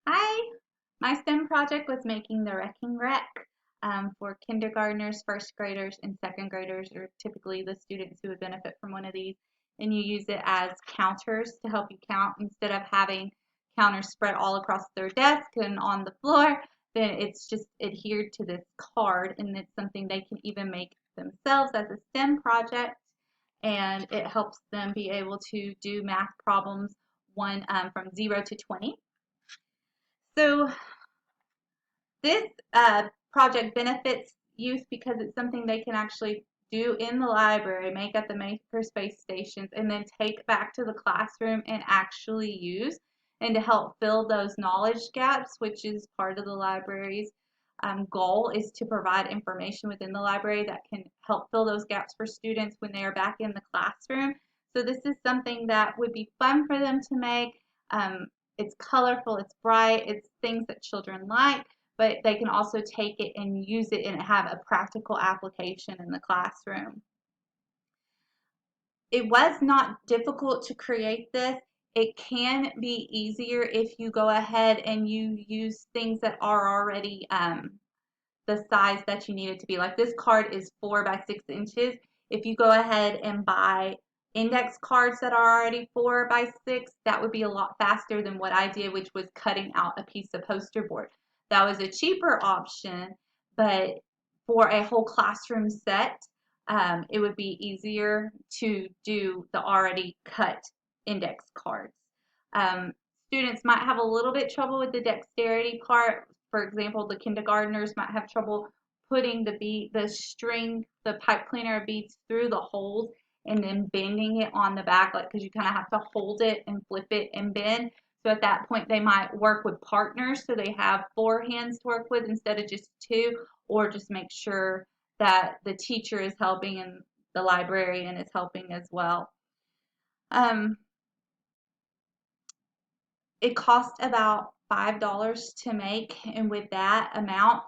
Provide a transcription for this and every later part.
Hi, my STEM project was making the Rekenrek for kindergartners, first graders, and second graders are typically the students who would benefit from one of these. And you use it as counters to help you count instead of having counters spread all across their desk and on the floor. Then it's just adhered to this card, and it's something they can even make themselves as a STEM project. And it helps them be able to do math problems from 0 to 20. So this project benefits youth because it's something they can actually do in the library, make at the makerspace stations, and then take back to the classroom and actually use, and to help fill those knowledge gaps, which is part of the library's goal, is to provide information within the library that can help fill those gaps for students when they are back in the classroom. So this is something that would be fun for them to make. It's colorful, it's bright, it's things that children like, but they can also take it and use it and have a practical application in the classroom. It was not difficult to create this. It can be easier if you go ahead and you use things that are already the size that you need it to be. Like this card is 4 by 6 inches. If you go ahead and buy index cards that are already 4 by 6, that would be a lot faster than what I did, which was cutting out a piece of poster board. That was a cheaper option, but for a whole classroom set, it would be easier to do the already cut index cards. Um, Students might have a little bit trouble with the dexterity part. For example, the kindergartners might have trouble putting the string, the pipe cleaner beads through the holes and then bending it on the back, like because you kind of have to hold it and flip it and bend. So at that point, they might work with partners, so they have 4 hands to work with instead of just 2, or just make sure that the teacher is helping and the librarian is helping as well. Um, it costs about $5 to make, and with that amount,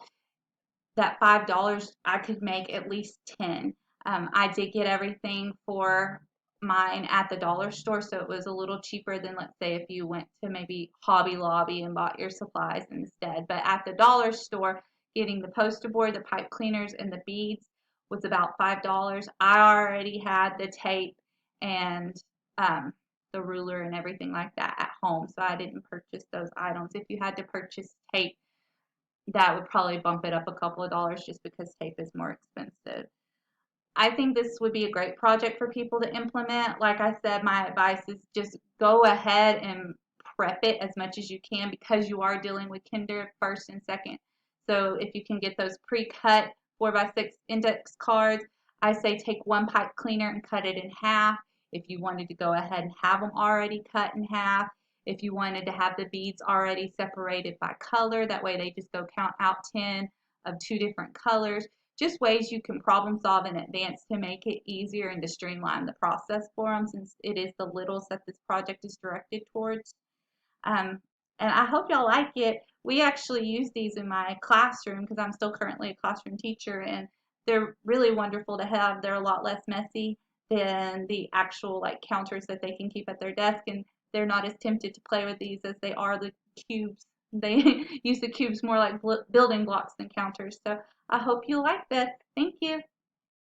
that $5, I could make at least 10. I did get everything for mine at the dollar store, so it was a little cheaper than, let's say, if you went to maybe Hobby Lobby and bought your supplies instead. But at the dollar store, getting the poster board, the pipe cleaners, and the beads was about $5. I already had the tape and the ruler and everything like that at home, so I didn't purchase those items. If you had to purchase tape, that would probably bump it up a couple of dollars just because tape is more expensive. I think this would be a great project for people to implement. Like I said, my advice is just go ahead and prep it as much as you can because you are dealing with kinder first and second. So if you can get those pre-cut 4 by 6 index cards, I say take one pipe cleaner and cut it in half. If you wanted to go ahead and have them already cut in half, if you wanted to have the beads already separated by color, that way they just go count out 10 of 2 different colors. Just ways you can problem solve in advance to make it easier and to streamline the process for them, since it is the littles that this project is directed towards. Um, and I hope y'all like it. We actually use these in my classroom because I'm still currently a classroom teacher, and they're really wonderful to have. They're a lot less messy than the actual like counters that they can keep at their desk, and they're not as tempted to play with these as they are the cubes. They use the cubes more like building blocks than counters. So I hope you like this. Thank you.